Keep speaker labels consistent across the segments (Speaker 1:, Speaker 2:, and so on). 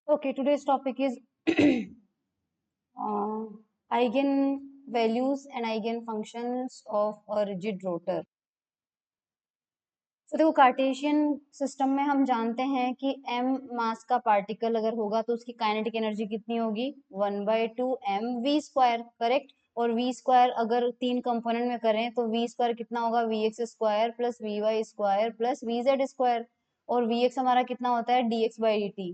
Speaker 1: Okay, today's topic is eigenvalues and eigenfunctions of a rigid rotor. तो देखो Cartesian system में हम जानते हैं कि m मास का पार्टिकल अगर होगा तो उसकी काइनेटिक एनर्जी कितनी होगी 1/2 mv², करेक्ट। और v स्क्वायर अगर 3 कंपोनेंट में करें तो v स्क्वायर कितना होगा vx² plus vy² plus vz²। और vx हमारा कितना होता है dx/dt,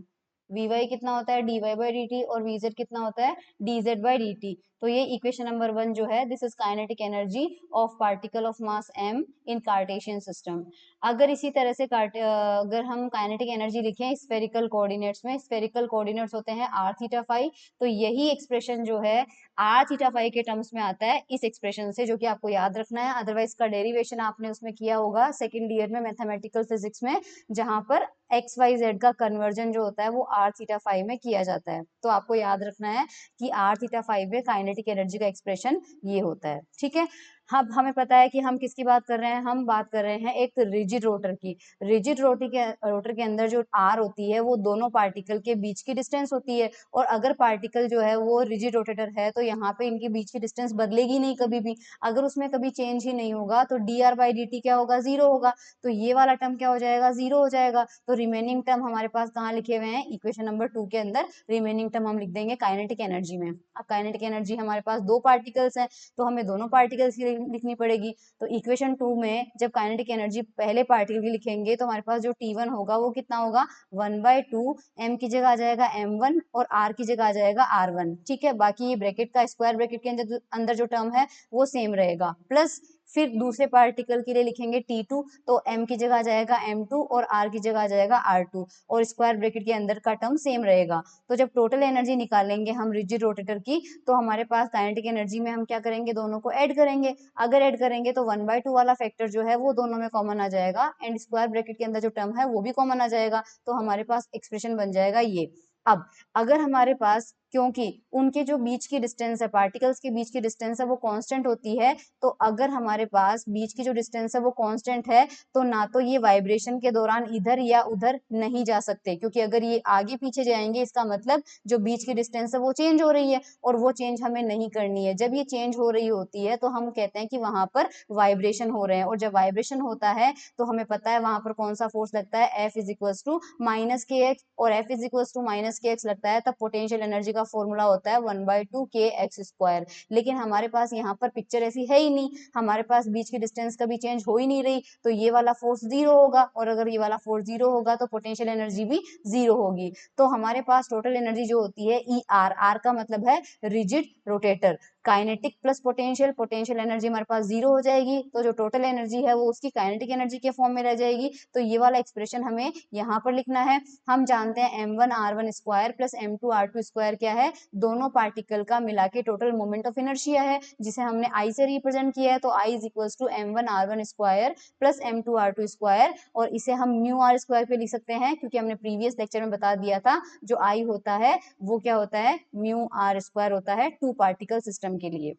Speaker 1: vy कितना होता है dy/dt और vz कितना होता है dz/dt। तो ये इक्वेशन नंबर 1 जो है, this is kinetic energy of particle of mass m in Cartesian system. अगर इसी तरह से अगर हम काइनेटिक एनर्जी लिखें स्फेरिकल कोऑर्डिनेट्स में, स्फेरिकल कोऑर्डिनेट्स होते हैं r थीटा फाई, तो यही एक्सप्रेशन जो है r थीटा फाई के टर्म्स में आता है इस एक्सप्रेशन से, जो कि आपको याद रखना है। अदरवाइज का डेरिवेशन आपने उसमें किया होगा सेकंड ईयर में मैथमेटिकल फिजिक्स में, जहां पर एक्स वाई जेड का कन्वर्जन जो होता है वो r थीटा फाई में किया जाता है। तो आपको याद रखना है कि r थीटा फाई में काइनेटिक एनर्जी का एक्सप्रेशन ये होता है, ठीक है। अब हमें पता है कि हम किसकी बात कर रहे हैं, हम बात कर रहे हैं एक रिजिड रोटर की। रिजिड रोटर के अंदर जो आर होती है वो दोनों पार्टिकल के बीच की डिस्टेंस होती है। और अगर पार्टिकल जो है वो रिजिड रोटेटर है तो यहाँ पे इनके बीच की डिस्टेंस बदलेगी नहीं कभी भी। अगर उसमें कभी चेंज ही नहीं होगा तो dr/dt क्या होगा, जीरो होगा। तो ये वाला टर्म क्या हो जाएगा, जीरो हो जाएगा। तो रिमेनिंग टर्म हमारे पास कहाँ लिखे हुए हैं, इक्वेशन नंबर 2 के अंदर रिमेनिंग टर्म हम लिख देंगे काइनेटिक एनर्जी में। अब काइनेटिक एनर्जी हमारे पास दो पार्टिकल्स हैं तो हमें दोनों पार्टिकल्स की लिखनी पड़ेगी। तो इक्वेशन 2 में जब काइनेटिक एनर्जी पहले पार्टिकल की लिखेंगे तो हमारे पास जो T1 होगा वो कितना होगा 1/2, m की जगह आ जाएगा m1 और r की जगह आ जाएगा r1, ठीक है। बाकी ये ब्रैकेट का स्क्वायर ब्रैकेट के अंदर जो टर्म है वो सेम रहेगा। प्लस फिर दूसरे पार्टिकल के लिए लिखेंगे T2, तो m की जगह आ जाएगा m2 और r की जगह आ जाएगा r2 और स्क्वायर ब्रैकेट के अंदर का टर्म सेम रहेगा। तो जब टोटल एनर्जी निकालेंगे हम रिजिड रोटेटर की तो हमारे पास काइनेटिक एनर्जी में हम क्या करेंगे, दोनों को ऐड करेंगे। अगर ऐड करेंगे तो 1/2 वाला फैक्टर जो है वो दोनों में कॉमन आ जाएगा एंड स्क्वायर ब्रैकेट के अंदर जो टर्म है वो भी कॉमन आ जाएगा। तो हमारे पास एक्सप्रेशन बन जाएगा ये। अब अगर हमारे पास, क्योंकि उनके जो बीच की डिस्टेंस है, पार्टिकल्स के बीच की डिस्टेंस है वो कांस्टेंट होती है, तो अगर हमारे पास बीच की जो डिस्टेंस है वो कांस्टेंट है तो ना तो ये वाइब्रेशन के दौरान इधर या उधर नहीं जा सकते, क्योंकि अगर ये आगे पीछे जाएंगे इसका मतलब जो बीच की डिस्टेंस है वो चेंज हो रही है और वो चेंज हमें नहीं करनी है। जब ये चेंज हो रही होती है तो हम कहते हैं कि वहां पर वाइब्रेशन हो रहे हैं, और जब वाइब्रेशन होता है तो हमें पता है वहां पर कौन सा फोर्स लगता है, F is equal to minus K X, और F is equal to minus K X लगता है तब पोटेंशियल एनर्जी का फॉर्मूला होता है 1/2 kx²। लेकिन हमारे पास यहाँ पर पिक्चर ऐसी है ही नहीं, हमारे पास बीच की डिस्टेंस कभी चेंज हो ही नहीं रही, तो ये वाला फोर्स जीरो होगा, और अगर ये वाला फोर्स जीरो होगा तो पोटेंशियल एनर्जी भी जीरो होगी। तो हमारे पास टोटल एनर्जी जो होती है ई आर, आर का मतलब है rigid rotator, kinetic plus potential, potential energy हमारे पास जीरो हो जाएगी, तो जो टोटल एनर्जी है वो उसकी काइनेटिक एनर्जी के फॉर्म में रह जाएगी। तो ये वाला एक्सप्रेशन हमें यहाँ पर लिखना है। हम जानते हैं m1r1² प्लस m2r2² क्या है, दोनों पार्टिकल का मिला के टोटल मोमेंट ऑफ इनर्शिया है, जिसे हमने I से रिप्रेजेंट किया है। तो I is equal to m1r1² plus m2r2², और इसे हम μr² पे लिख सकते हैं, क्योंकि हमने प्रीवियस लेक्चर में बता दिया था जो I होता है वो क्या होता है, μr² होता है टू पार्टिकल सिस्टम के लिए,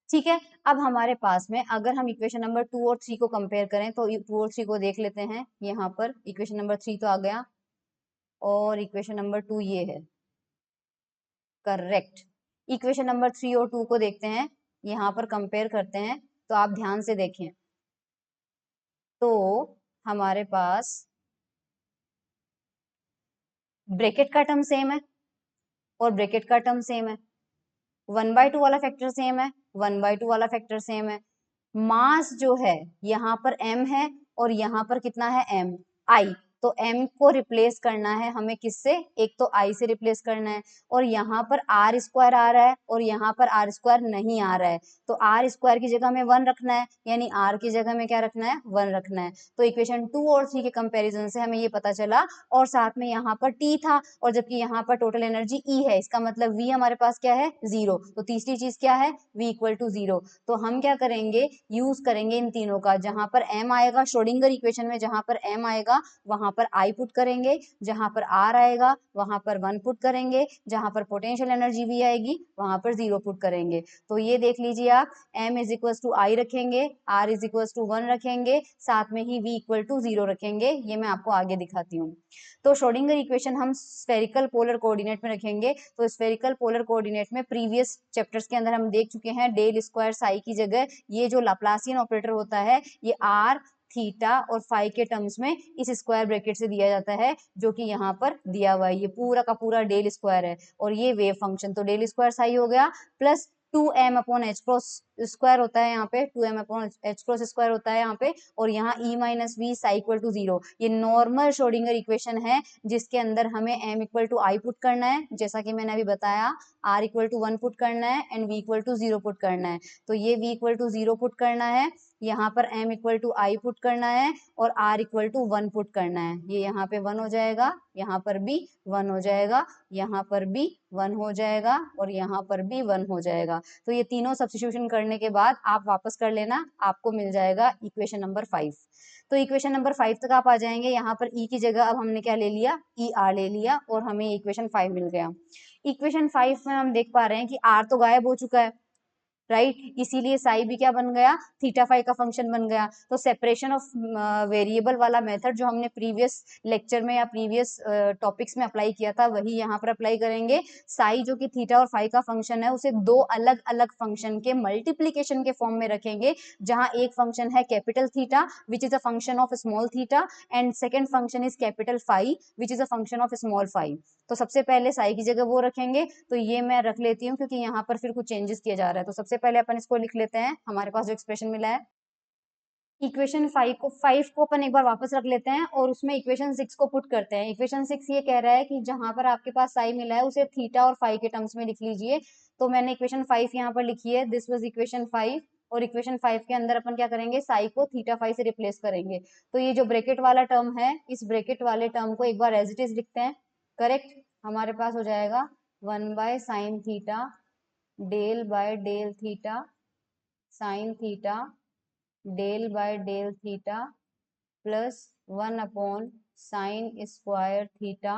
Speaker 1: ठीक है। अब हमारे पास में अगर हम इक्वेशन नंबर 2 और 3 को कंपेयर करें तो 2 और 3 को देख लेते हैं। यहाँ पर इक्वेशन नंबर 3 तो आ गया और इक्वेशन नंबर 2 ये है, करेक्ट। इक्वेशन नंबर 3 और 2 को देखते हैं, यहाँ पर कंपेयर करते हैं। तो आप ध्यान से देखें तो हमारे पास ब्रैकेट का टर्म सेम है और ब्रैकेट का टर्म सेम है, 1/2 वाला फैक्टर सेम है, 1/2 वाला फैक्टर सेम है। मास जो है यहाँ पर m है और यहाँ पर कितना है m, I। तो m को रिप्लेस करना है हमें किससे, एक तो I से रिप्लेस करना है, और यहाँ पर r² आ रहा है और यहाँ पर r² नहीं आ रहा है, तो r² की जगह में 1 रखना है, यानी r की जगह में क्या रखना है, 1 रखना है। तो इक्वेशन 2 और 3 के कंपैरिजन से हमें ये पता चला, और साथ में यहाँ पर t था और जबकि यहाँ पर टोटल एनर्जी E है, इसका मतलब V हमारे पास क्या है, जीरो। तो तीसरी चीज क्या है, V इक्वल टू जीरो। तो हम क्या करेंगे, यूज करेंगे इन तीनों का, जहां पर m आएगा श्रोडिंगर इक्वेशन में, जहां पर m आएगा वहां वहां पर I पुट करेंगे, जहां पर R आएगा वहां पर 1 पुट करेंगे, जहां पर पोटेंशियल एनर्जी V आएगी वहां पर 0 पुट करेंगे। तो ये देख लीजिए आप, M is equal to I रखेंगे, R इज इक्वल टू 1 रखेंगे, साथ में ही V इक्वल टू 0 रखेंगे। ये मैं आपको आगे दिखाती हूँ। तो श्रोडिंगर इक्वेशन हम स्फेरिकल पोलर कोऑर्डिनेट में रखेंगे। तो स्फेरिकल पोलर कोऑर्डिनेट में प्रीवियस चैप्टर्स के अंदर हम देख चुके हैं, डेल स्क्वायर साई की जगह ये जो लाप्लासियन ऑपरेटर होता है ये आर, थीटा और फाई के टर्म्स में इस स्क्वायर ब्रैकेट से दिया जाता है, जो कि यहाँ पर दिया हुआ है। ये पूरा का पूरा डेल स्क्वायर है और ये वेव फंक्शन। तो डेल स्क्वायर साई हो गया plus 2m upon H cross square होता है यहाँ पे, 2m upon H cross square होता है यहाँ पे, और यहाँ e minus V psi equal to 0। ये नॉर्मल श्रोडिंगर इक्वेशन है जिसके अंदर हमें m equal to I put करना है, जैसा कि मैंने अभी बताया, r इक्वल टू 1 पुट करना है and v equal to 0 put करना है। तो ये v इक्वल टू 0 पुट करना है, यहाँ पर m equal to I put करना है और r इक्वल टू 1 पुट करना है। ये यहाँ पे 1 हो जाएगा, यहाँ पर भी 1 हो जाएगा, यहाँ पर भी 1 हो जाएगा और यहाँ पर भी 1 हो जाएगा। तो ये तीनों सब्स्टिट्यूशन करने के बाद आप वापस कर लेना, आपको मिल जाएगा इक्वेशन नंबर 5। तो इक्वेशन नंबर 5 तक आप आ जाएंगे। यहाँ पर ई की जगह अब हमने क्या ले लिया, ई आर ले लिया और हमें इक्वेशन 5 मिल गया। इक्वेशन 5 में हम देख पा रहे हैं कि आर तो गायब हो चुका है, राइट, इसीलिए साई भी क्या बन गया, थीटा फाई का फंक्शन बन गया। तो सेपरेशन ऑफ वेरिएबल वाला मेथड जो हमने प्रीवियस लेक्चर में या प्रीवियस टॉपिक्स में अप्लाई किया था वही यहाँ पर अप्लाई करेंगे। साई जो कि थीटा और फाई का फंक्शन है उसे दो अलग अलग फंक्शन के मल्टीप्लीकेशन के फॉर्म में रखेंगे, जहां एक फंक्शन है capital theta which is a function of small theta and second function is capital phi which is a function of small phi. तो सबसे पहले साई की जगह वो रखेंगे, तो ये मैं रख लेती हूँ क्योंकि यहाँ पर फिर कुछ चेंजेस किया जा रहा है। तो सबसे पहले अपन इसको लिख लेते हैं, हमारे पास जो एक्सप्रेशन मिला है इक्वेशन 5 को अपन एक बार वापस रख लेते हैं और उसमें इक्वेशन 6 को पुट करते हैं। इक्वेशन 6 ये कह रहा है कि जहां पर आपके पास साई मिला है उसे थीटा और फाई के टर्म्स में लिख लीजिए। तो मैंने इक्वेशन 5 यहाँ पर लिखी है, दिस वाज इक्वेशन 5, और इक्वेशन 5 के अंदर अपन क्या करेंगे, साई को थीटा फाई से रिप्लेस करेंगे। तो ये जो ब्रैकेट वाला टर्म है, इस ब्रैकेट वाले टर्म को एक बार एज इट इज लिखते हैं। करेक्ट, हमारे पास हो जाएगा 1 by sine theta del by del theta sine theta del by del theta plus 1 upon sine square theta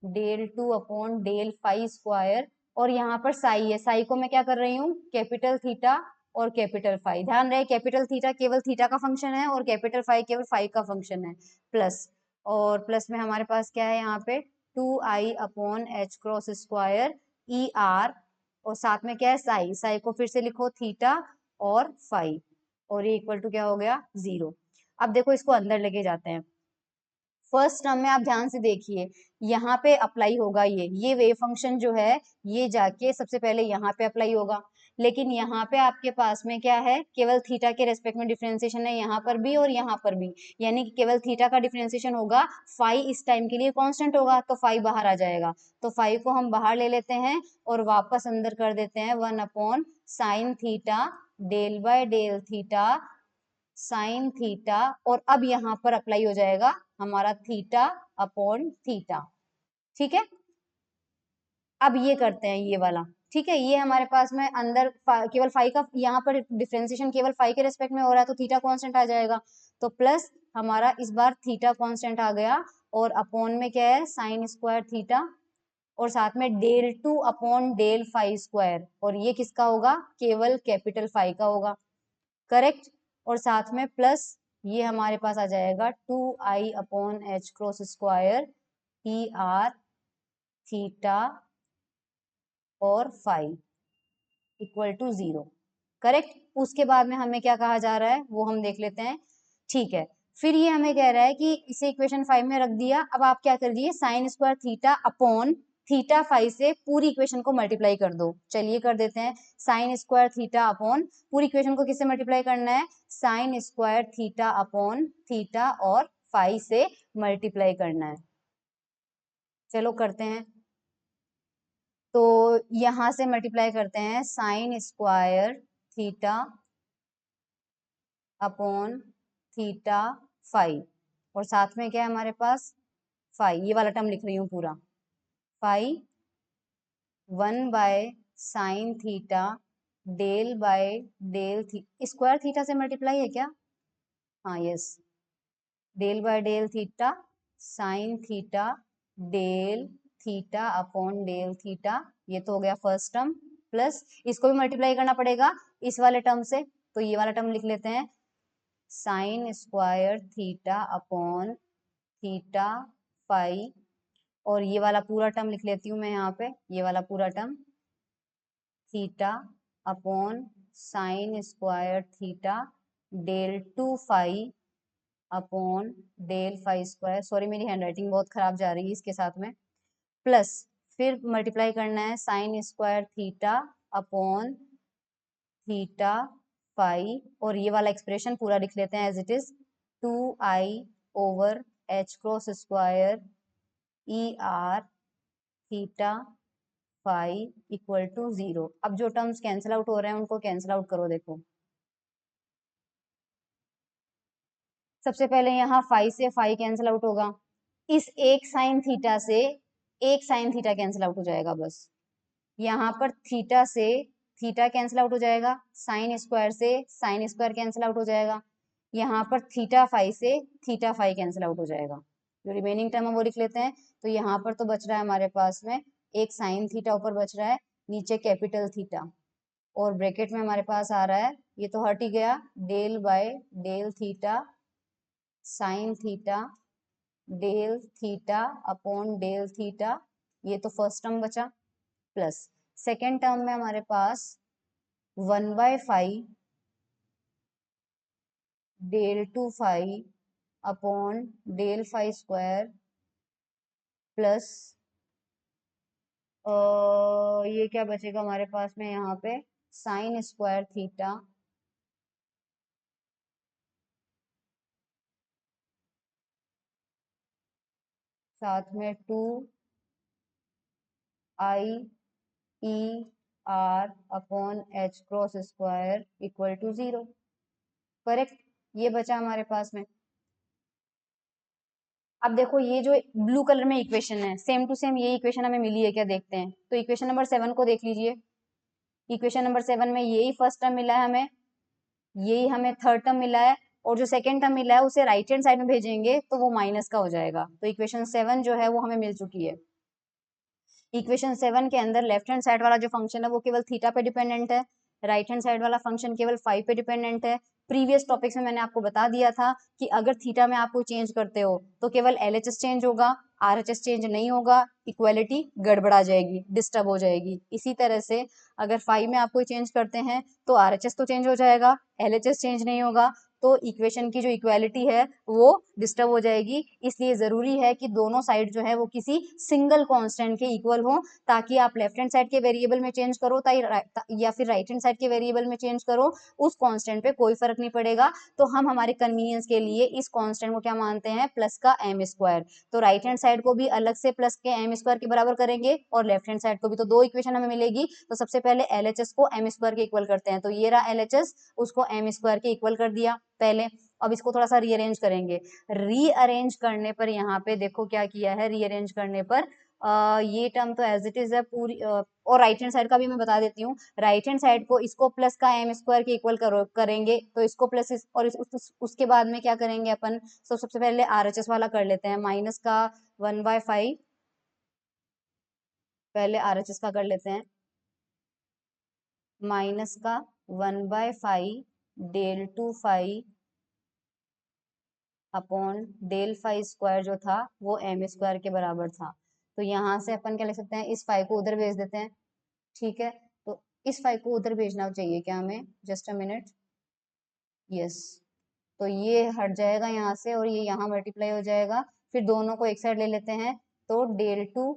Speaker 1: del 2 upon del phi square. और यहाँ पर साई है, साई को मैं क्या कर रही हूँ, कैपिटल थीटा और कैपिटल फाई। ध्यान रहे कैपिटल थीटा केवल थीटा का फंक्शन है और कैपिटल फाई केवल फाई का फंक्शन है। प्लस, और प्लस में हमारे पास क्या है यहाँ पे 2i upon H cross square E R, और साथ में क्या है साई, साई को फिर से लिखो थीटा और फाई, और ये इक्वल टू क्या हो गया 0। अब देखो इसको अंदर लेके जाते हैं। फर्स्ट टर्म में आप ध्यान से देखिए, यहाँ पे अप्लाई होगा ये वेव फंक्शन जो है ये जाके सबसे पहले यहाँ पे अप्लाई होगा, लेकिन यहाँ पे आपके पास में क्या है, केवल थीटा के रेस्पेक्ट में डिफरेंशिएशन है यहाँ पर भी और यहाँ पर भी, यानी कि केवल थीटा का डिफरेंशिएशन होगा, फाई इस टाइम के लिए कांस्टेंट होगा तो फाई बाहर आ जाएगा। तो फाई को हम बाहर ले लेते हैं और वापस अंदर कर देते हैं 1 upon sine theta del by del theta sine theta, और अब यहाँ पर अप्लाई हो जाएगा हमारा थीटा अपॉन थीटा। ठीक है, अब ये करते हैं ये वाला। ठीक है, ये हमारे पास में अंदर केवल फाई का यहाँ पर डिफरेंशिएशन केवल फाई के रेस्पेक्ट में हो रहा है तो थीटा कांस्टेंट आ जाएगा। तो प्लस हमारा इस बार थीटा कांस्टेंट आ गया और अपॉन में क्या है साइन स्क्वायर थीटा, और साथ में del 2 upon del phi square, और ये किसका होगा, केवल कैपिटल फाई का होगा। करेक्ट, और साथ में प्लस ये हमारे पास आ जाएगा 2i upon H cross square E R theta और फाई इक्वल टू 0। करेक्ट, उसके बाद में हमें क्या कहा जा रहा है वो हम देख लेते हैं। ठीक है, फिर ये हमें कह रहा है कि इसे इक्वेशन 5 में रख दिया, अब आप क्या कर दिए sine square theta upon theta phi से पूरी इक्वेशन को मल्टीप्लाई कर दो। चलिए कर देते हैं, साइन स्क्वायर थीटा अपॉन पूरी इक्वेशन को किससे मल्टीप्लाई करना है, sine square theta upon theta और फाई से मल्टीप्लाई करना है। चलो करते हैं, तो यहां से मल्टीप्लाई करते हैं sine square theta upon theta phi, और साथ में क्या है हमारे पास फाई, ये वाला टर्म लिख रही हूँ पूरा, phi 1 by sine theta del by del square theta से मल्टीप्लाई है क्या, हाँ yes, del by del theta sine theta del theta upon del theta, ये तो हो गया फर्स्ट टर्म, प्लस इसको भी मल्टीप्लाई करना पड़ेगा इस वाले टर्म से, तो ये वाला टर्म लिख लेते हैं sine square theta upon theta phi, और ये वाला पूरा टर्म लिख लेती हूँ मैं यहाँ पे, ये वाला पूरा term theta upon sine square theta del two phi upon del phi square, sorry मेरी हैंडराइटिंग बहुत खराब जा रही है इसके साथ में, प्लस फिर मल्टीप्लाई करना है sine square theta upon theta phi, और ये वाला एक्सप्रेशन पूरा लिख लेते हैं as it is 2i/h cross square er theta phi equal to 0। अब जो टर्म्स कैंसिल आउट हो रहे हैं उनको कैंसिल आउट करो, देखो सबसे पहले यहाँ फाई से फाई कैंसिल आउट होगा, इस एक साइन थीटा से एक साइन थीटा कैंसिल आउट हो जाएगा बस, यहाँ पर थीटा से थीटा कैंसिल आउट हो जाएगा, साइन स्क्वायर से साइन स्क्वायर कैंसिल आउट हो जाएगा, यहाँ पर थीटा फाई से थीटा फाई कैंसिल आउट हो जाएगा, जो रिमेनिंग टर्म है वो लिख लेते हैं। तो यहाँ पर तो बच रहा है हमारे पास में एक साइन थीटा ऊपर बच रहा है, नीचे कैपिटल थीटा, और ब्रैकेट में हमारे पास आ रहा है, ये तो हट ही गया, del by del theta sine theta del theta upon del theta, ये तो फर्स्ट टर्म बचा, प्लस सेकेंड टर्म में हमारे पास 1/5 del two phi upon del phi square, plus ये क्या बचेगा हमारे पास में यहाँ पे साइन स्क्वायर थीटा साथ में 2i/e/r upon h cross square equal to 0, correct, ये बचा हमारे पास में। अब देखो ये जो ब्लू कलर में इक्वेशन है सेम टू सेम ये इक्वेशन हमें मिली है क्या, देखते हैं। तो इक्वेशन नंबर 7 को देख लीजिए, इक्वेशन नंबर 7 में यही फर्स्ट टर्म मिला है हमें, यही हमें थर्ड टर्म मिला है, और जो सेकंड टर्म मिला है उसे राइट हैंड साइड में भेजेंगे तो वो माइनस का हो जाएगा, तो इक्वेशन 7 जो है वो हमें मिल चुकी है। इक्वेशन 7 के अंदर लेफ्ट हैंड साइड वाला जो फंक्शन है वो केवल थीटा पे डिपेंडेंट है, राइट हैंड साइड वाला फंक्शन केवल फाइव पे डिपेंडेंट है। प्रीवियस टॉपिक्स में मैंने आपको बता दिया था कि अगर थीटा में आप कोई चेंज करते हो तो केवल एलएचएस चेंज होगा, आरएचएस चेंज नहीं होगा, इक्वालिटी गड़बड़ा जाएगी, डिस्टर्ब हो जाएगी। इसी तरह से अगर फाइव में आप कोई चेंज करते हैं तो आरएचएस तो चेंज हो जाएगा, एलएचएस चेंज नहीं होगा, तो इक्वेशन की जो इक्वालिटी है वो डिस्टर्ब हो जाएगी। इसलिए जरूरी है कि दोनों साइड जो है वो किसी सिंगल कांस्टेंट के इक्वल हो, ताकि आप लेफ्ट हैंड साइड के वेरिएबल में चेंज करो या फिर राइट हैंड साइड के वेरिएबल में चेंज करो, उस कांस्टेंट पे कोई फर्क नहीं पड़ेगा। तो हम हमारे कन्वीनियंस के लिए इस कांस्टेंट को क्या मानते हैं, प्लस का एम स्क्वायर। तो राइट हैंड साइड को भी अलग से प्लस के एम स्क्वायर के बराबर करेंगे और लेफ्ट हैंड साइड को भी, तो दो इक्वेशन हमें मिलेगी। तो सबसे पहले एलएचएस को एम स्क्वायर के इक्वल करते हैं, तो ये रहा एलएचएस, उसको एम स्क्वायर के इक्वल कर दिया पहले। अब इसको थोड़ा सा रीअरेंज करेंगे, रीअरेंज करने पर यहाँ पे देखो क्या किया है, रीअरेंज करने पर ये टर्म तो एज इट इज है पूरी, और राइट हैंड साइड का भी मैं बता देती हूँ। राइट हैंड साइड को इसको प्लस का एम स्क्वायर के इक्वल करेंगे, तो इसको प्लस और उसके बाद में क्या करेंगे अपन, तो सबसे पहले आरएचएस वाला कर लेते हैं, माइनस का 1/5, पहले आरएचएस का कर लेते हैं, माइनस का 1/5 del two phi upon del phi square जो था वो एम स्क्वायर के बराबर था। तो यहाँ से अपन क्या लिख सकते हैं, इस फाई को उधर भेज देते हैं, ठीक है। तो इस फाई को उधर भेजना चाहिए क्या हमें, जस्ट अ मिनट, यस। तो ये हट जाएगा यहाँ से और ये यहाँ मल्टीप्लाई हो जाएगा, फिर दोनों को एक साइड ले लेते हैं, तो del two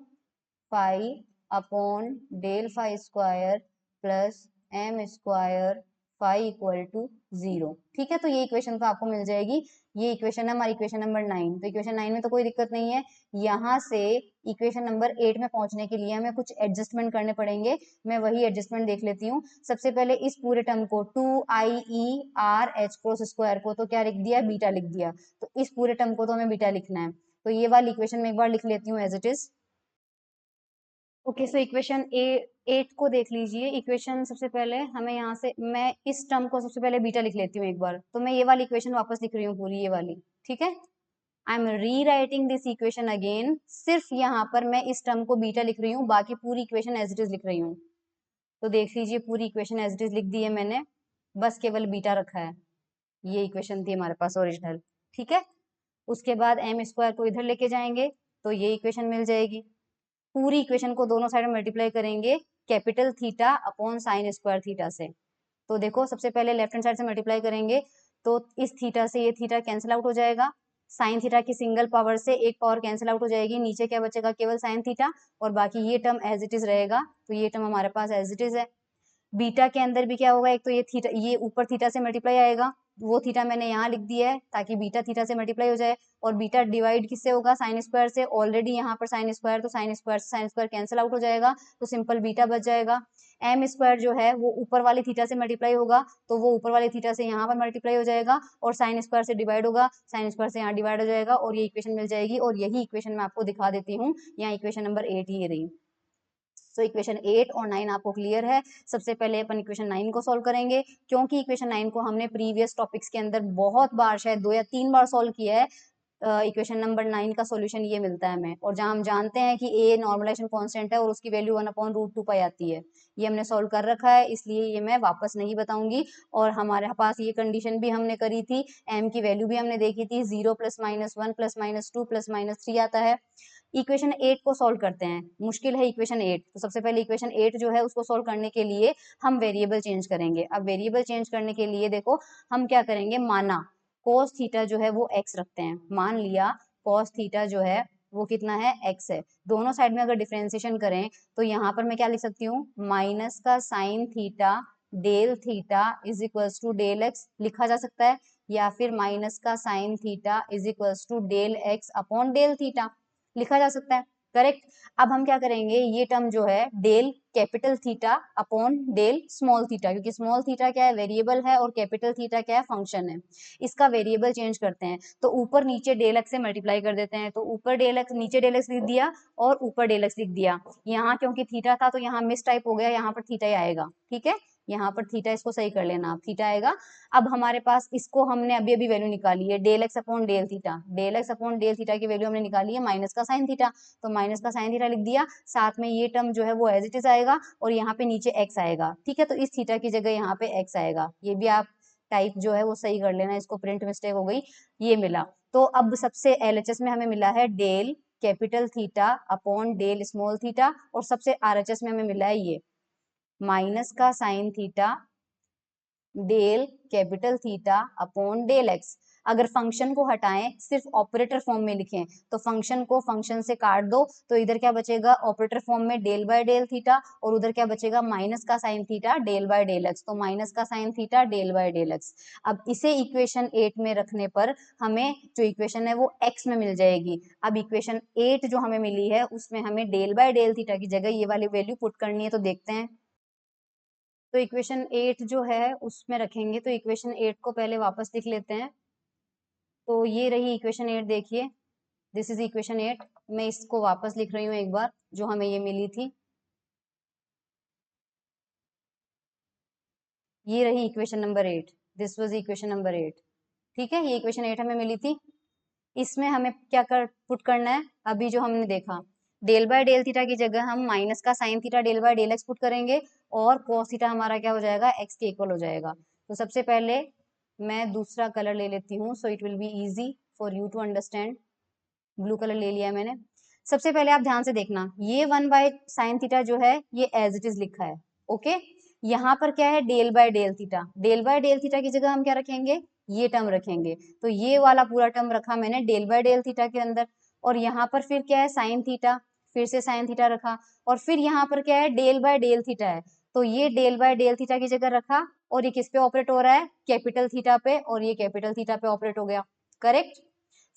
Speaker 1: phi upon del phi square plus m square phi equal to 0, ठीक है। तो ये इक्वेशन तो आपको मिल जाएगी, ये इक्वेशन है हमारी इक्वेशन नंबर 9। तो इक्वेशन 9 में तो कोई दिक्कत नहीं है, यहाँ से इक्वेशन नंबर 8 में पहुंचने के लिए हमें कुछ एडजस्टमेंट करने पड़ेंगे। मैं वही एडजस्टमेंट देख लेती हूँ। सबसे पहले इस पूरे टर्म को 2i/e/r/h क्रॉस स्क्वायर को तो क्या लिख दिया, बीटा लिख दिया, तो इस पूरे टर्म को तो हमें बीटा लिखना है। तो ये वाली इक्वेशन में एक बार लिख लेती हूँ as it is. Okay, so equation 8 को देख लीजिए। इक्वेशन सबसे पहले हमें यहाँ से, मैं इस टर्म को सबसे पहले बीटा लिख लेती हूँ एक बार, तो मैं ये वाली इक्वेशन वापस लिख रही हूँ पूरी, ये वाली, ठीक है। आई एम री राइटिंग दिस इक्वेशन अगेन, सिर्फ यहाँ पर मैं इस टर्म को बीटा लिख रही हूँ, बाकी पूरी इक्वेशन एज इट इज लिख रही हूँ। तो देख लीजिए पूरी इक्वेशन एज इट इज लिख दी है मैंने, बस केवल बीटा रखा है। ये इक्वेशन थी हमारे पास ओरिजिनल, ठीक है। उसके बाद एम स्क्वायर को इधर लेके जाएंगे तो ये इक्वेशन मिल जाएगी। पूरी इक्वेशन को दोनों साइड में मल्टीप्लाई करेंगे capital theta upon sine square theta से। तो देखो सबसे पहले लेफ्ट हैंड साइड से मल्टीप्लाई करेंगे तो इस थीटा से ये थीटा कैंसिल आउट हो जाएगा, साइन थीटा की सिंगल पावर से एक पावर कैंसिल आउट हो जाएगी, नीचे क्या बचेगा केवल साइन थीटा, और बाकी ये टर्म एज इट इज रहेगा। तो ये टर्म हमारे पास एज इट इज है। बीटा के अंदर भी क्या होगा, एक तो ये थीटा, ये ऊपर थीटा से मल्टीप्लाई आएगा, वो थीटा मैंने यहाँ लिख दिया है ताकि बीटा थीटा से मल्टीप्लाई हो जाए, और बीटा डिवाइड किससे होगा, साइन स्क्वायर से। ऑलरेडी यहाँ पर साइन स्क्वायर, तो साइन स्क्वायर से साइन स्क्वायर कैंसिल आउट हो जाएगा, तो सिंपल बीटा बच जाएगा। एम स्क्वायर जो है वो ऊपर वाली थीटा से मल्टीप्लाई होगा, तो वो ऊपर वाली थीटा से यहाँ पर मल्टीप्लाई हो जाएगा, और साइन स्क्वायर से डिवाइड होगा, साइन स्क्वायर से यहाँ डिवाइड हो जाएगा, और ये इक्वेशन मिल जाएगी। और यही इक्वेशन मैं आपको दिखा देती हूँ, यहाँ इक्वेशन नंबर 8 ये रही। तो इक्वेशन 8 और 9 आपको क्लियर है। सबसे पहले अपन इक्वेशन 9 को सॉल्व करेंगे, क्योंकि इक्वेशन 9 को हमने प्रीवियस टॉपिक्स के अंदर बहुत बार, शायद 2 या 3 बार सॉल्व किया है। इक्वेशन नंबर 9 का सॉल्यूशन ये मिलता है हमें, और जहां हम जानते हैं कि ए नॉर्मलाइजेशन कांस्टेंट है और उसकी वैल्यू 1/√2 पाई आती है, ये हमने सॉल्व कर रखा है, इसलिए ये मैं वापस नहीं बताऊंगी। और हमारे पास ये कंडीशन भी हमने करी थी, एम की वैल्यू भी हमने देखी थी, 0 +-1 +-2 +-3 आता है। इक्वेशन 8 को सॉल्व करते हैं, मुश्किल है इक्वेशन 8। तो सबसे पहले इक्वेशन 8 जो है उसको सॉल्व करने के लिए हम वेरिएबल चेंज करेंगे। अब वेरिएबल चेंज करने के लिए देखो हम क्या करेंगे, माना cos थीटा जो है वो x रखते हैं, मान लिया cos थीटा जो है वो कितना है, x है। दोनों साइड में अगर डिफरेंशिएशन करें तो यहाँ पर मैं क्या लिख सकती हूँ, माइनस का sine theta del theta is equals to del x लिखा जा सकता है, या फिर माइनस का sine theta is equals to del x upon del theta लिखा जा सकता है, करेक्ट। अब हम क्या करेंगे, ये टर्म जो है del capital theta upon del small theta, क्योंकि स्मॉल थीटा क्या है, वेरिएबल है, और कैपिटल थीटा क्या है, फंक्शन है, इसका वेरिएबल चेंज करते हैं। तो ऊपर नीचे डेल एक्स से मल्टीप्लाई कर देते हैं, तो ऊपर डेल एक्स, नीचे डेल एक्स लिख दिया, और ऊपर डेल एक्स लिख दिया। यहाँ क्योंकि थीटा था तो यहाँ मिस टाइप हो गया, यहाँ पर थीटा ही आएगा, ठीक है, यहाँ पर थीटा, इसको सही कर लेना आप, थीटा आएगा। अब हमारे पास इसको हमने अभी अभी वैल्यू निकाली है, del x upon del theta, del x upon del theta की वैल्यू हमने निकाली है माइनस का साइन थीटा, तो माइनस का साइन थीटा लिख दिया, साथ में ये टर्म जो है वो एज इट इज आएगा, और यहाँ पे नीचे एक्स आएगा, ठीक है। तो इस थीटा की जगह यहाँ पे एक्स आएगा, ये भी आप टाइप जो है वो सही कर लेना, इसको प्रिंट मिस्टेक हो गई, ये मिला। तो अब सबसे एलएचएस में हमें मिला है del capital theta upon del small theta, और सबसे आरएचएस में हमें मिला है ये माइनस का sine theta del capital theta upon del x. अगर फंक्शन को हटाएं, सिर्फ ऑपरेटर फॉर्म में लिखें, तो फंक्शन को फंक्शन से काट दो, तो इधर क्या बचेगा, ऑपरेटर फॉर्म में डेल बाय डेल थीटा, और उधर क्या बचेगा, माइनस का sine theta del by del x, तो माइनस का sine theta del by del x. अब इसे इक्वेशन 8 में रखने पर हमें जो इक्वेशन है वो एक्स में मिल जाएगी। अब इक्वेशन 8 जो हमें मिली है उसमें हमें डेल बाय डेल थीटा की जगह ये वाली वैल्यू पुट करनी है, तो देखते हैं। तो इक्वेशन 8 जो है उसमें रखेंगे, तो इक्वेशन 8 को पहले वापस लिख लेते हैं। तो ये रही इक्वेशन 8, देखिए दिस इज इक्वेशन 8। मैं इसको वापस लिख रही हूँ एक बार, जो हमें ये मिली थी, ये रही equation number 8, this was equation number 8, ठीक है। ये इक्वेशन 8 हमें मिली थी, इसमें हमें क्या कर पुट करना है, अभी जो हमने देखा डेल बाय डेल थीटा की जगह हम माइनस का sine theta del by del x put करेंगे, और cos थीटा हमारा क्या हो जाएगा, x के इक्वल हो जाएगा। तो सबसे पहले मैं दूसरा कलर ले लेती हूँ, so it will be easy for you to understand. Blue colour ले लिया मैंने। सबसे पहले आप ध्यान से देखना, ये 1/sin थीटा जो है ये एज इट इज लिखा है, ओके। यहाँ पर क्या है, del by del theta, del by del theta की जगह हम क्या रखेंगे, ये टर्म रखेंगे, तो ये वाला पूरा टर्म रखा मैंने डेल बाय डेल थीटा के अंदर। और यहाँ पर फिर क्या है, साइन थीटा, फिर से साइन थीटा रखा, और फिर यहाँ पर क्या है, डेल बाय डेल थीटा है, तो ये डेल बाय डेल थीटा की जगह रखा, और ये किस पे ऑपरेट हो रहा है, कैपिटल थीटा पे, और ये कैपिटल थीटा पे ऑपरेट हो गया, करेक्ट।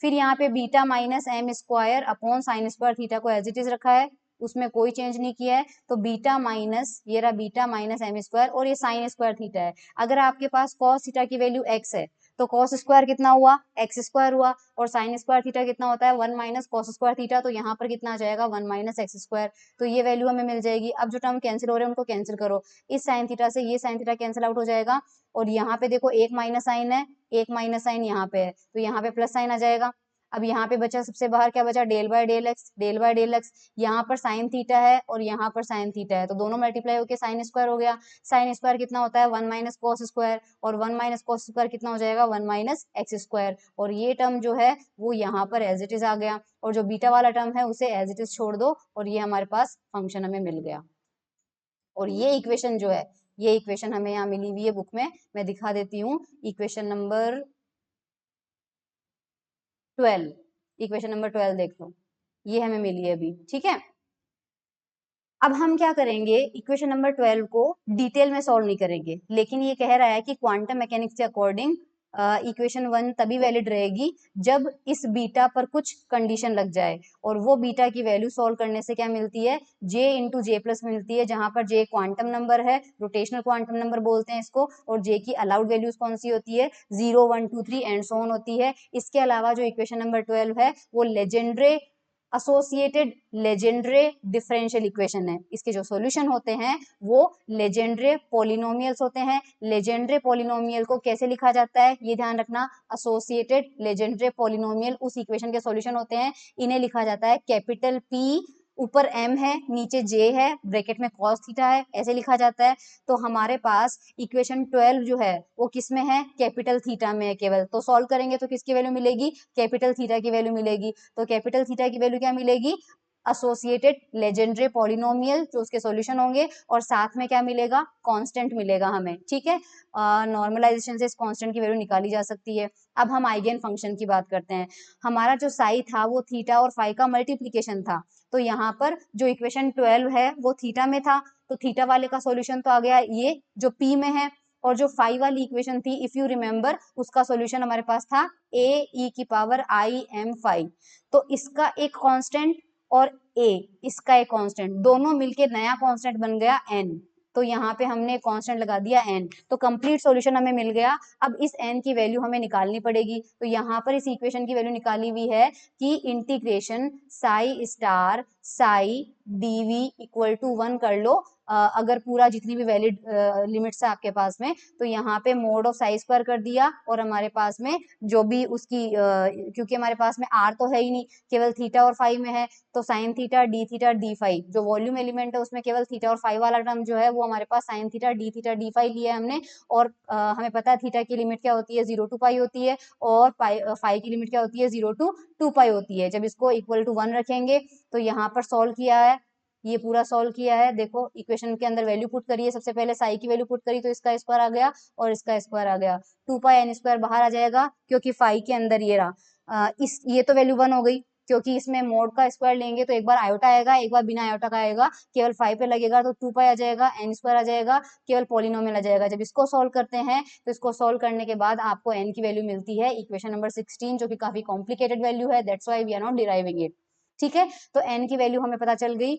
Speaker 1: फिर यहाँ पे beta minus m square upon sine square theta को एज इट इज रखा है, उसमें कोई चेंज नहीं किया है, तो बीटा माइनस, ये रहा बीटा माइनस एम स्क्वायर, और ये साइन स्क्वायर थीटा है। अगर आपके पास कॉस थीटा की वैल्यू एक्स है तो कॉस स्क्वायर कितना हुआ, एक्स स्क्वायर हुआ, और साइन स्क्वायर थीटा कितना होता है, 1 माइनस कॉस स्क्वायर थीटा, तो यहाँ पर कितना आ जाएगा, 1 माइनस एक्स स्क्वायर, तो ये वैल्यू हमें मिल जाएगी। अब जो टर्म कैंसिल हो रहे हैं उनको कैंसिल करो, इस साइन थीटा से ये साइन थीटा कैंसिल आउट हो जाएगा, और यहाँ पे देखो एक माइनस साइन है, एक माइनस साइन यहाँ पे है, तो यहाँ पे प्लस साइन आ जाएगा। अब यहाँ पे बचा सबसे बाहर क्या बचा, del by del x, del by del x, यहाँ पर साइन थीटा है और यहाँ पर साइन थीटा है, तो दोनों मल्टीप्लाई होकर साइन स्क्वायर हो गया। साइन स्क्वायर कितना होता है, 1 माइनस कॉस स्क्वायर, और 1 माइनस कॉस स्क्वायर कितना हो जाएगा, 1 माइनस एक्स स्क्वायर, और ये टर्म जो है वो यहाँ पर एज इट इज आ गया, और जो बीटा वाला टर्म है उसे एज इट इज छोड़ दो, और ये हमारे पास फंक्शन हमें मिल गया। और ये इक्वेशन जो है, ये इक्वेशन हमें यहाँ मिली हुई है बुक में, मैं दिखा देती हूँ, इक्वेशन नंबर 12, इक्वेशन नंबर 12 देख लो, ये हमें मिली है अभी, ठीक है। अब हम क्या करेंगे, इक्वेशन नंबर 12 को डिटेल में सॉल्व नहीं करेंगे, लेकिन ये कह रहा है कि क्वांटम मैकेनिक्स के अकॉर्डिंग इक्वेशन 1 तभी वैलिड रहेगी जब इस बीटा पर कुछ कंडीशन लग जाए, और वो बीटा की वैल्यू सॉल्व करने से क्या मिलती है, j इंटू जे प्लस मिलती है, जहां पर j क्वांटम नंबर है, रोटेशनल क्वांटम नंबर बोलते हैं इसको, और j की अलाउड वैल्यूज कौन सी होती है, 0 1 2 3 एंड सो ऑन होती है। इसके अलावा जो इक्वेशन नंबर 12 है वो Legendre associated Legendre differential equation है, इसके जो सॉल्यूशन होते हैं वो लेजेंड्रे पॉलिनोमियल्स होते हैं। लेजेंड्रे पॉलिनोमियल को कैसे लिखा जाता है ये ध्यान रखना, एसोसिएटेड लेजेंड्रे पॉलिनोमियल उस इक्वेशन के सॉल्यूशन होते हैं, इन्हें लिखा जाता है कैपिटल P, ऊपर m है नीचे j है, ब्रैकेट में cos थीटा है, ऐसे लिखा जाता है। तो हमारे पास इक्वेशन 12 जो है वो किस में है, कैपिटल थीटा में है केवल, तो सॉल्व करेंगे तो किसकी वैल्यू मिलेगी, कैपिटल थीटा की वैल्यू मिलेगी। तो कैपिटल थीटा की वैल्यू क्या मिलेगी, एसोसिएटेड लेजेंड्रे पॉलिनोमियल जो उसके सॉल्यूशन होंगे, और साथ में क्या मिलेगा, कांस्टेंट मिलेगा हमें, ठीक है। नॉर्मलाइजेशन से इस कांस्टेंट की वैल्यू निकाली जा सकती है। अब हम आइगेन फंक्शन की बात करते हैं। हमारा जो साई था वो थीटा और फाई का मल्टीप्लीकेशन था, तो यहाँ पर जो इक्वेशन 12 है वो थीटा में था, तो थीटा वाले का सॉल्यूशन तो आ गया ये जो p में है, और जो फाई वाली इक्वेशन थी इफ यू रिमेम्बर उसका सॉल्यूशन हमारे पास था a e की पावर i m फाई, तो इसका एक कांस्टेंट और a इसका एक कांस्टेंट, दोनों मिलके नया कांस्टेंट बन गया n, तो यहाँ पे हमने कांस्टेंट लगा दिया n, तो कंप्लीट सॉल्यूशन हमें मिल गया। अब इस n की वैल्यू हमें निकालनी पड़ेगी, तो यहाँ पर इस इक्वेशन की वैल्यू निकाली हुई है कि integration psi star psi dv equal to 1 कर लो, अगर पूरा जितनी भी वैलिड लिमिट्स है आपके पास में, तो यहाँ पे मोड ऑफ साई स्क्वायर कर दिया, और हमारे पास में जो भी उसकी क्योंकि हमारे पास में r तो है ही नहीं, केवल थीटा और फाई में है, तो साइन थीटा डी फाई, जो वॉल्यूम एलिमेंट है उसमें केवल थीटा और फाई वाला टर्म जो है वो हमारे पास साइन थीटा डी फाई लिया है हमने, और हमें पता है थीटा की लिमिट क्या होती है, 0 टू पाई होती है, और फाई की लिमिट क्या होती है, 0 टू 2 पाई होती है। जब इसको इक्वल टू 1 रखेंगे तो यहाँ पर सॉल्व किया है, ये पूरा सॉल्व किया है, देखो इक्वेशन के अंदर वैल्यू पुट करिए, सबसे पहले साई की वैल्यू पुट करी तो इसका स्क्वायर आ गया और इसका स्क्वायर आ गया, 2 पाई एन स्क्वायर बाहर आ जाएगा क्योंकि फाई के अंदर ये रहा, इस ये तो वैल्यू 1 हो गई, क्योंकि इसमें मोड का स्क्वायर लेंगे तो एक बार आयोटा आएगा, एक बार बिना आयोटा का आएगा, केवल फाई पे लगेगा तो 2 पाई आ जाएगा, एन स्क्वायर आ जाएगा, केवल पॉलिनोमियल आ जाएगा। जब इसको सॉल्व करते हैं तो इसको सॉल्व करने के बाद आपको एन की वैल्यू मिलती है इक्वेशन नंबर 16, जो कि काफी कॉम्प्लिकेटेड वैल्यू है, that's why we are not deriving it, ठीक है। तो एन की वैल्यू हमें पता चल गई।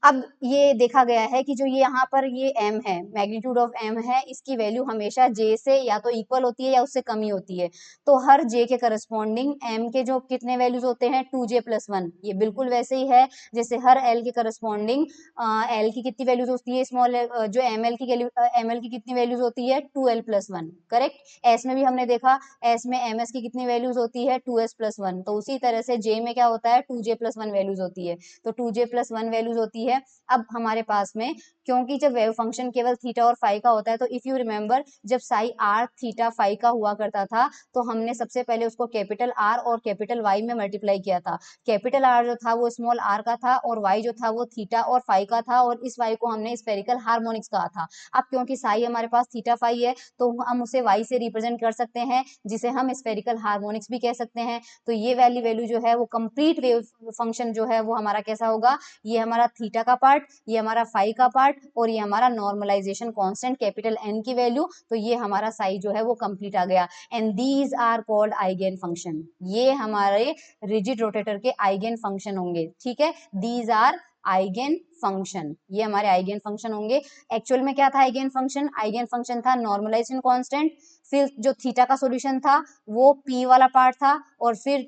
Speaker 1: अब ये देखा गया है कि जो ये यहाँ पर ये m है, मैग्नीट्यूड ऑफ m है, इसकी वैल्यू हमेशा j से या तो इक्वल होती है या उससे कम ही होती है, तो हर j के करस्पॉन्डिंग m के जो कितने वैल्यूज होते हैं 2j प्लस 1, ये बिल्कुल वैसे ही है जैसे हर l के करस्पॉन्डिंग l की कितनी वैल्यूज होती है, स्मॉल जो ml की कितनी वैल्यूज होती है 2l प्लस 1, करेक्ट। s में भी हमने देखा, s में ms की कितनी वैल्यूज होती है 2s प्लस 1, तो उसी तरह से j में क्या होता है 2j प्लस 1 वैल्यूज होती है, तो 2j प्लस 1 वैल्यूज होती है। अब हमारे पास में क्योंकि जब वेव फंक्शन केवल थीटा और फाई का होता है, तो इफ यू रिमेम्बर जब साई आर थीटा फाई का हुआ करता था तो हमने सबसे पहले उसको कैपिटल आर और कैपिटल वाई में मल्टीप्लाई किया था। कैपिटल आर जो था वो स्मॉल आर का था और वाई जो था वो थीटा और फाई का था, और इस वाई को हमने स्फेरिकल हार्मोनिक्स कहा था। अब क्योंकि साई हमारे पास थीटा फाई है तो हम उसे वाई से रिप्रेजेंट कर सकते हैं, जिसे हम स्फेरिकल हार्मोनिक्स भी कह सकते हैं। तो ये वाली वैल्यू जो है वो कंप्लीट वेव फंक्शन जो है वो हमारा कैसा होगा, ये हमारा थीटा का पार्ट, ये हमारा फाई का पार्ट, और ये हमारा नॉर्मलाइजेशन कांस्टेंट कैपिटल एन की वैल्यू, तो ये हमारा साई जो है वो कंप्लीट आ गया। And these are called eigen function, ये हमारे रिजिड रोटेटर के आइगेन फंक्शन होंगे, ठीक है। दीज आर आइगेन फंक्शन, ये हमारे आइगेन फंक्शन होंगे। एक्चुअल में क्या था आइगेन फंक्शन? आइगेन फंक्शन था नॉर्मलाइजेशन कांस्टेंट, फिर जो थीटा का सॉल्यूशन था वो p वाला पार्ट था, और फिर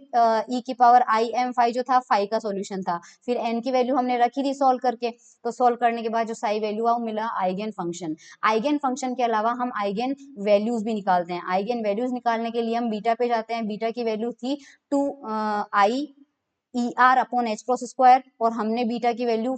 Speaker 1: e की पावर i m फाई जो था फाई का सॉल्यूशन था। फिर n की वैल्यू हमने रखी थी सॉल्व करके, तो सॉल्व करने के बाद जो साई वैल्यू आ वो मिला आइगेन फंक्शन। आइगेन फंक्शन के अलावा हम आइगेन वैल्यूज भी निकालते हैं। आइगेन वैल्यूज निकालने के लिए हम बीटा पे जाते हैं। बीटा की वैल्यू थी 2i ER/h² और हमने बीटा की वैल्यू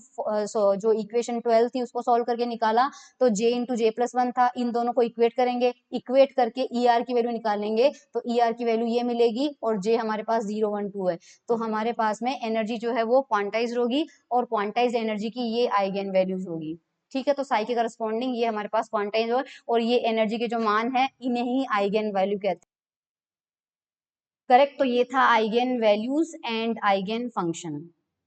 Speaker 1: जो इक्वेशन 12 थी उसको सॉल्व करके निकाला, तो j इंटू j+1 था। इन दोनों को इक्वेट करेंगे, इक्वेट करके ER की वैल्यू निकालेंगे, तो ER की वैल्यू ये मिलेगी, और j हमारे पास 0 1 2 है, तो हमारे पास में एनर्जी जो है वो क्वांटाइज होगी, और क्वांटाइज एनर्जी की ये आइगेन वैल्यूज होगी। ठीक है, तो साई के करस्पॉन्डिंग ये हमारे पास क्वांटाइज हो, और ये एनर्जी के जो मान है इन्हें ही आइगेन वैल्यू कहते हैं। करेक्ट, तो ये था eigen values and eigen function.